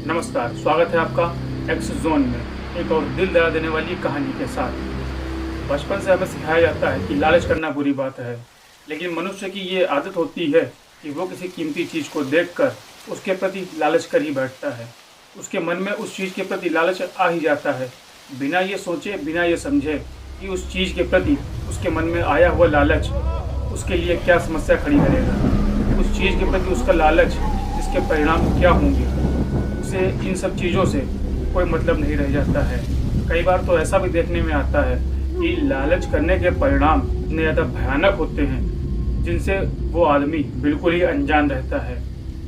नमस्कार, स्वागत है आपका एक्स जोन में एक और दिल दहला देने वाली कहानी के साथ। बचपन से हमें सिखाया जाता है कि लालच करना बुरी बात है, लेकिन मनुष्य की ये आदत होती है कि वो किसी कीमती चीज़ को देखकर उसके प्रति लालच कर ही बैठता है। उसके मन में उस चीज़ के प्रति लालच आ ही जाता है, बिना ये सोचे, बिना ये समझे कि उस चीज़ के प्रति उसके मन में आया हुआ लालच उसके लिए क्या समस्या खड़ी करेगा। उस चीज़ के प्रति उसका लालच, इसके परिणाम क्या होंगे, उसे इन सब चीज़ों से कोई मतलब नहीं रह जाता है। कई बार तो ऐसा भी देखने में आता है कि लालच करने के परिणाम इतने ज़्यादा भयानक होते हैं जिनसे वो आदमी बिल्कुल ही अनजान रहता है।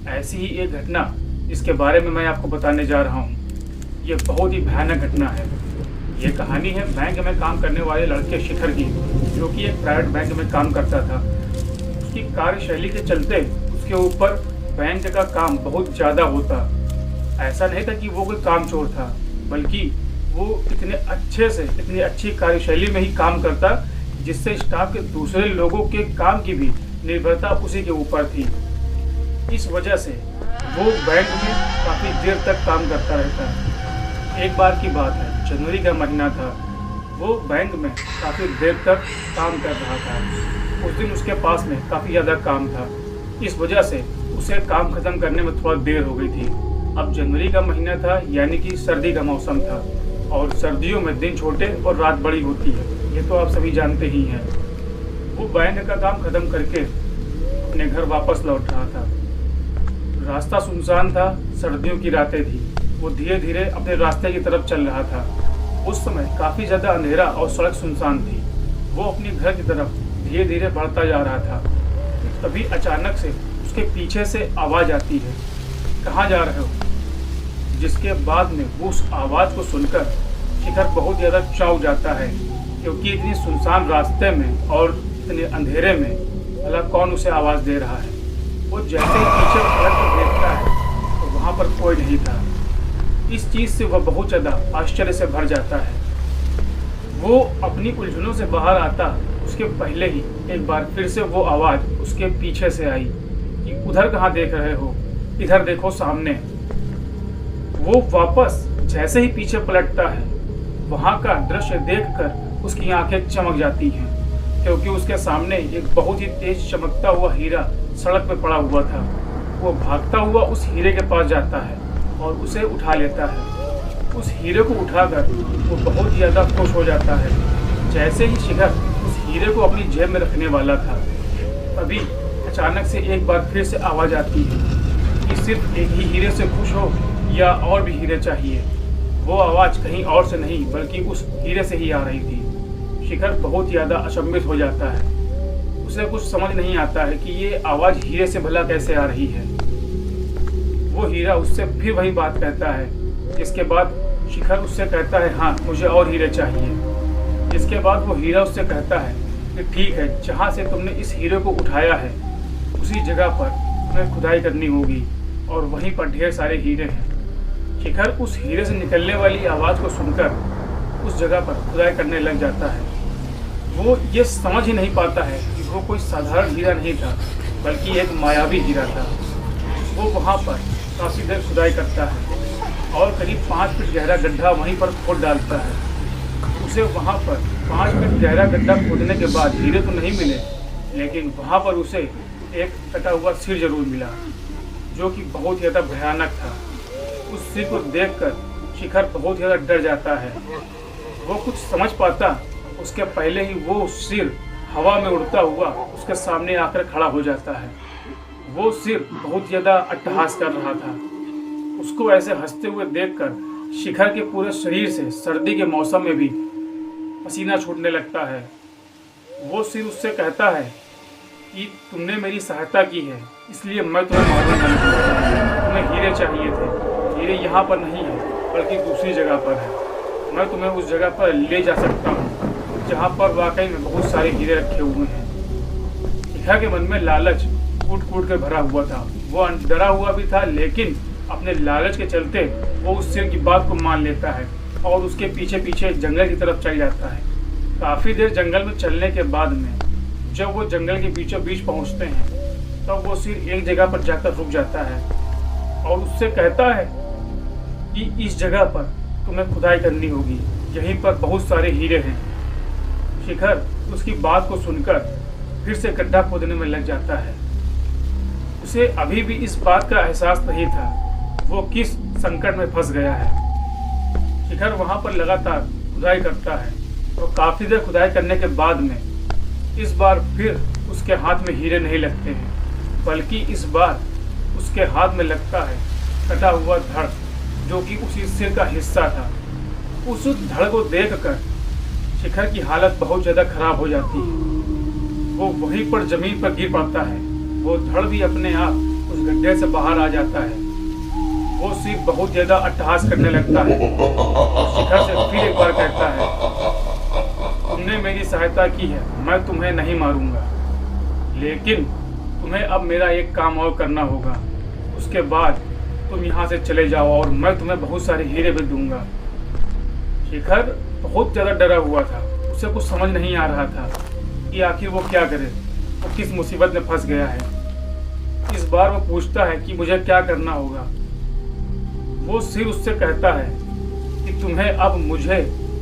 ऐसी ही एक घटना इसके बारे में मैं आपको बताने जा रहा हूँ। ये बहुत ही भयानक घटना है। ये कहानी है बैंक में काम करने वाले लड़के शिखर की, जो कि एक प्राइवेट बैंक में काम करता था। उसकी कार्यशैली के चलते उसके ऊपर बैंक का काम बहुत ज़्यादा होता। ऐसा नहीं था कि वो कोई कामचोर था, बल्कि वो इतने अच्छे से, इतनी अच्छी कार्यशैली में ही काम करता जिससे स्टाफ के दूसरे लोगों के काम की भी निर्भरता उसी के ऊपर थी। इस वजह से वो बैंक में काफ़ी देर तक काम करता रहता। एक बार की बात है, जनवरी का महीना था। वो बैंक में काफ़ी देर तक काम कर रहा था। उस दिन उसके पास में काफ़ी ज़्यादा काम था। इस वजह से उसे काम ख़त्म करने में थोड़ा देर हो गई थी। अब जनवरी का महीना था, यानी कि सर्दी का मौसम था, और सर्दियों में दिन छोटे और रात बड़ी होती है, ये तो आप सभी जानते ही हैं। वो बैंक का काम ख़त्म करके अपने घर वापस लौट रहा था। रास्ता सुनसान था, सर्दियों की रातें थी। वो धीरे धीरे अपने रास्ते की तरफ चल रहा था। उस समय काफ़ी ज़्यादा अंधेरा और सड़क सुनसान थी। वो अपने घर की तरफ धीरे धीरे बढ़ता जा रहा था। तभी अचानक से उसके पीछे से आवाज़ आती है, कहाँ जा रहे हो? जिसके बाद में वो उस आवाज़ को सुनकर शिखर बहुत ज़्यादा चौंक जाता है, क्योंकि इतनी सुनसान रास्ते में और इतने अंधेरे में भला कौन उसे आवाज़ दे रहा है। वो जैसे ही पीछे पलट कर देखता है तो वहाँ पर कोई नहीं था। इस चीज़ से वह बहुत ज़्यादा आश्चर्य से भर जाता है। वो अपनी उलझनों से बाहर आता उसके पहले ही एक बार फिर से वो आवाज़ उसके पीछे से आई कि उधर कहाँ देख रहे हो, इधर देखो सामने। वो वापस जैसे ही पीछे पलटता है, वहाँ का दृश्य देखकर उसकी आंखें चमक जाती हैं, क्योंकि उसके सामने एक बहुत ही तेज चमकता हुआ हीरा सड़क पे पड़ा हुआ था। वो भागता हुआ उस हीरे के पास जाता है और उसे उठा लेता है। उस हीरे को उठाकर वो बहुत ज़्यादा खुश हो जाता है। जैसे ही शिखर उस हीरे को अपनी जेब में रखने वाला था, तभी अचानक से एक बार फिर से आवाज़ आती है कि सिर्फ एक ही हीरे से खुश हो या और भी हीरे चाहिए। वो आवाज़ कहीं और से नहीं बल्कि उस हीरे से ही आ रही थी। शिखर बहुत ज़्यादा अचंभित हो जाता है। उसे कुछ समझ नहीं आता है कि ये आवाज़ हीरे से भला कैसे आ रही है। वो हीरा उससे फिर वही बात कहता है। इसके बाद शिखर उससे कहता है, हाँ मुझे और हीरे चाहिए। इसके बाद वो हीरा उससे कहता है कि ठीक है, जहाँ से तुमने इस हीरे को उठाया है उसी जगह पर तुम्हें खुदाई करनी होगी और वहीं पर ढेर सारे हीरे हैं। शिखर उस हीरे से निकलने वाली आवाज़ को सुनकर उस जगह पर खुदाई करने लग जाता है। वो ये समझ ही नहीं पाता है कि वो कोई साधारण हीरा नहीं था, बल्कि एक मायावी हीरा था। वो वहाँ पर काफ़ी देर खुदाई करता है और करीब 5 फीट गहरा गड्ढा वहीं पर खोद डालता है। उसे वहाँ पर 5 फीट गहरा गड्ढा खोदने के बाद हीरे तो नहीं मिले, लेकिन वहाँ पर उसे एक कटा हुआ सिर जरूर मिला, जो कि बहुत ज़्यादा भयानक था। उस सिर को देखकर शिखर बहुत ज़्यादा डर जाता है। वो कुछ समझ पाता उसके पहले ही वो सिर हवा में उड़ता हुआ उसके सामने आकर खड़ा हो जाता है। वो सिर बहुत ज़्यादा अट्टहास कर रहा था। उसको ऐसे हंसते हुए देखकर शिखर के पूरे शरीर से सर्दी के मौसम में भी पसीना छूटने लगता है। वो सिर उससे कहता है कि तुमने मेरी सहायता की है, इसलिए मैं तुम्हें मारूंगा नहीं। तुम्हें हीरे चाहिए थे, हीरे यहाँ पर नहीं है बल्कि दूसरी जगह पर है। मैं तुम्हें उस जगह पर ले जा सकता हूँ जहाँ पर वाकई में बहुत सारे हीरे रखे हुए हैं। शिखर के मन में लालच कूट कूट कर भरा हुआ था। वो डरा हुआ भी था, लेकिन अपने लालच के चलते वो उस सिर की बात को मान लेता है और उसके पीछे पीछे जंगल की तरफ चल जाता है। काफ़ी देर जंगल में चलने के बाद में जब वो जंगल के बीचों बीच पहुँचते हैं, तब वो सिर एक जगह पर जाकर रुक जाता है और उससे कहता है कि इस जगह पर तुम्हें खुदाई करनी होगी, यहीं पर बहुत सारे हीरे हैं। शिखर उसकी बात को सुनकर फिर से गड्ढा खोदने में लग जाता है। उसे अभी भी इस बात का एहसास नहीं था वो किस संकट में फंस गया है। शिखर वहां पर लगातार खुदाई करता है और काफी देर खुदाई करने के बाद में इस बार फिर उसके हाथ में हीरे नहीं लगते हैं, बल्कि इस बार उसके हाथ में लगता है कटा हुआ धड़, जो कि उसी सिर का हिस्सा था। उस धड़ को देखकर शिखर की हालत बहुत ज्यादा खराब हो जाती है। वो वहीं पर जमीन पर गिर पड़ता है। वो धड़ भी अपने आप उस गड्ढे से बाहर आ जाता है। वो सिर बहुत ज्यादा अट्टहास करने लगता है और शिखर से फिर एक बार कहता है, तुमने मेरी सहायता की है, मैं तुम्हें नहीं मारूंगा, लेकिन तुम्हें अब मेरा एक काम और करना होगा। उसके बाद तुम यहाँ से चले जाओ और मैं तुम्हें बहुत सारे हीरे भी दूंगा। शिखर बहुत ज्यादा डरा हुआ था। उसे कुछ समझ नहीं आ रहा था कि आखिर वो क्या करे, वो किस मुसीबत में फंस गया है। इस बार वो पूछता है कि मुझे क्या करना होगा। वो सिर उससे कहता है कि तुम्हें अब मुझे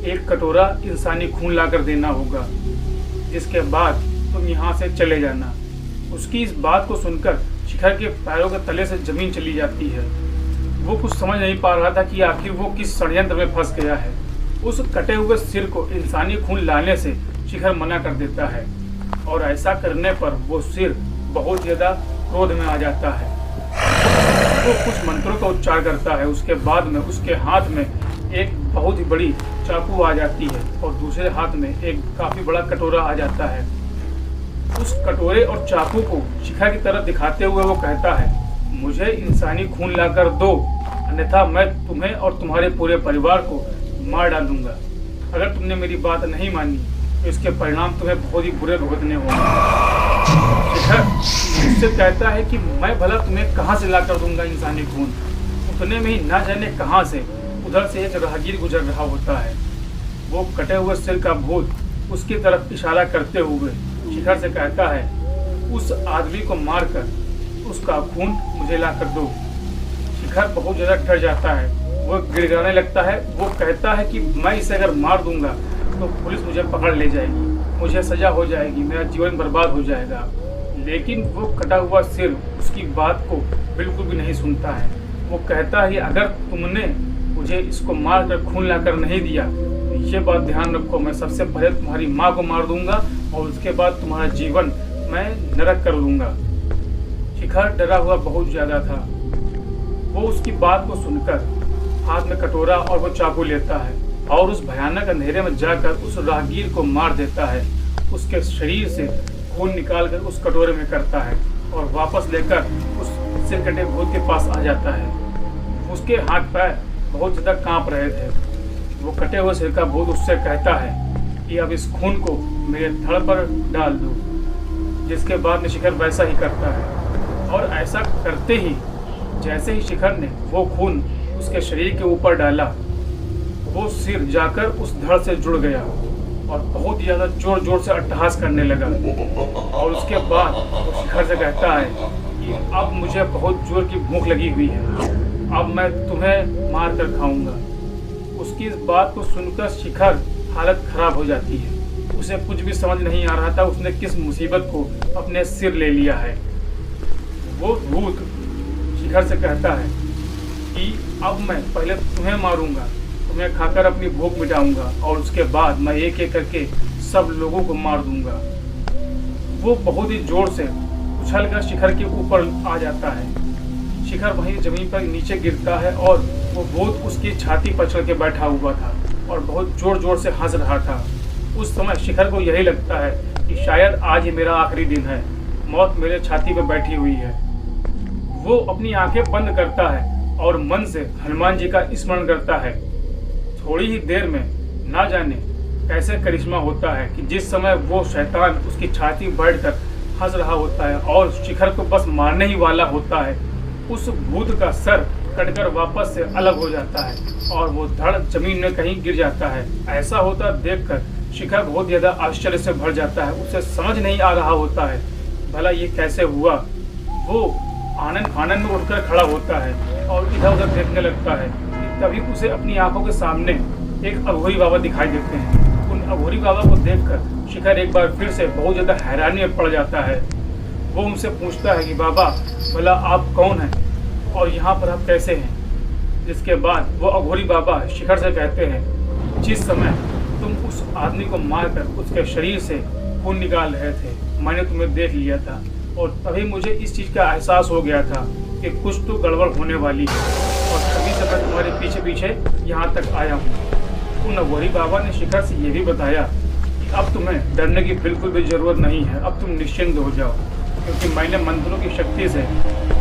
एक कटोरा इंसानी खून लाकर देना होगा, जिसके बाद तुम यहाँ से चले जाना। उसकी इस बात को सुनकर शिखर के पैरों के तले से जमीन चली जाती है। वो कुछ समझ नहीं पा रहा था कि आखिर वो किस षड्यंत्र में फंस गया है। उस कटे हुए सिर को इंसानी खून लाने से शिखर मना कर देता है और ऐसा करने पर वो सिर बहुत ज्यादा क्रोध में आ जाता है। वो कुछ मंत्रों का उच्चार करता है। उसके बाद में उसके हाथ में एक बहुत ही बड़ी चाकू आ जाती है और दूसरे हाथ में एक काफी बड़ा कटोरा आ जाता है। उस कटोरे और चाकू को शिखा की तरफ दिखाते हुए वो कहता है, मुझे इंसानी खून लाकर दो, अन्यथा मैं तुम्हें और तुम्हारे पूरे परिवार को मार डालूंगा। अगर तुमने मेरी बात नहीं मानी तो इसके परिणाम तुम्हें बहुत ही बुरे भुगतने होंगे। शिखर उससे कहता है कि मैं भला तुम्हें कहाँ से ला कर दूंगा इंसानी खून। उतने में ही ना जाने कहाँ से उधर से एक राहगीर गुजर रहा होता है। वो कटे हुए सिर का भूत उसकी तरफ इशारा करते हुए शिखर से कहता है, उस आदमी को मारकर उसका खून मुझे ला कर दो। शिखर बहुत ज्यादा डर जाता है। वो गिड़गिड़ाने लगता है। वो कहता है कि मैं इसे अगर मार दूंगा तो पुलिस मुझे पकड़ ले जाएगी, मुझे सजा हो जाएगी, मेरा जीवन बर्बाद हो जाएगा। लेकिन वो कटा हुआ सिर उसकी बात को बिल्कुल भी नहीं सुनता है। वो कहता है, अगर तुमने मुझे इसको मार कर खून लाकर नहीं दिया तो ये बात ध्यान रखो, मैं सबसे पहले तुम्हारी माँ को मार दूंगा और उसके बाद तुम्हारा जीवन मैं नरक कर दूंगा। शिखर डरा हुआ बहुत ज्यादा था। वो उसकी बात को सुनकर हाथ में कटोरा और वो चाकू लेता है और उस भयानक अंधेरे में जाकर उस राहगीर को मार देता है। उसके शरीर से खून निकालकर उस कटोरे में करता है और वापस लेकर उस सिर कटे भूत के पास आ जाता है। उसके हाथ पैर बहुत ज्यादा कांप रहे थे। वो कटे हुए सिर का भूत उससे कहता है कि अब इस खून को मेरे धड़ पर डाल दो। जिसके बाद में शिखर वैसा ही करता है और ऐसा करते ही जैसे ही शिखर ने वो खून उसके शरीर के ऊपर डाला, वो सिर जाकर उस धड़ से जुड़ गया और बहुत ही ज्यादा जोर जोर से अट्टहास करने लगा। और उसके बाद वो शिखर से कहता है कि अब मुझे बहुत जोर की भूख लगी हुई है, अब मैं तुम्हें मार कर खाऊंगा। उसकी इस बात को सुनकर शिखर हालत खराब हो जाती है। उसे कुछ भी समझ नहीं आ रहा था उसने किस मुसीबत को अपने सिर ले लिया है। वो भूत शिखर से कहता है कि अब मैं पहले तुम्हें मारूंगा, तुम्हें खाकर अपनी भूख मिटाऊंगा और उसके बाद मैं एक एक करके सब लोगों को मार दूंगा। वो बहुत ही जोर से उछलकर शिखर के ऊपर आ जाता है। शिखर वहीं जमीन पर नीचे गिरता है और वो भूत उसकी छाती पर चढ़ के बैठा हुआ था और बहुत जोर जोर से हंस रहा था। उस समय शिखर को यही लगता है कि शायद आज ही मेरा आखिरी दिन है, मौत मेरे छाती पर बैठी हुई है। वो अपनी आंखें बंद करता है और मन से हनुमान जी का स्मरण करता है। थोड़ी ही देर में ना जाने कैसे करिश्मा होता है कि जिस समय वो शैतान उसकी छाती बैठकर हंस रहा होता है और शिखर को बस मारने ही वाला होता है, उस भूत का सर कटकर वापस से अलग हो जाता है और वो धड़ जमीन में कहीं गिर जाता है। ऐसा होता देखकर शिखर बहुत ज्यादा आश्चर्य से भर जाता है। उसे समझ नहीं आ रहा होता है भला ये कैसे हुआ। वो आनंद में उठकर खड़ा होता है और इधर उधर देखने लगता है कि तभी उसे अपनी आंखों के सामने एक अघोरी बाबा दिखाई देते हैं। उन अघोरी बाबा को देखकर शिखर एक बार फिर से बहुत ज़्यादा हैरानी में पड़ जाता है। वो उनसे पूछता है कि बाबा भला आप कौन हैं और यहाँ पर आप कैसे हैं। जिसके बाद वो अघोरी बाबा शिखर से कहते हैं, जिस समय तुम उस आदमी को मारकर उसके शरीर से खून निकाल रहे थे, मैंने तुम्हें देख लिया था और तभी मुझे इस चीज़ का एहसास हो गया था कि कुछ तो गड़बड़ होने वाली है और तभी से मैं तुम्हारे पीछे पीछे यहाँ तक आया हूँ। उन अघोरी बाबा ने शिखर से ये भी बताया कि अब तुम्हें डरने की बिल्कुल भी ज़रूरत नहीं है, अब तुम निश्चिंत हो जाओ, क्योंकि मैंने मंत्रों की शक्ति से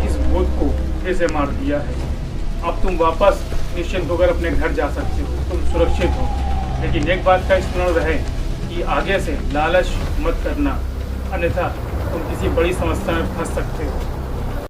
इस भूत को फिर से मार दिया है। अब तुम वापस निश्चिंत होकर अपने घर जा सकते हो, तुम सुरक्षित हो। लेकिन एक बात का स्मरण रहे कि आगे से लालच मत करना, अन्यथा तुम किसी बड़ी समस्या में फंस सकते हो।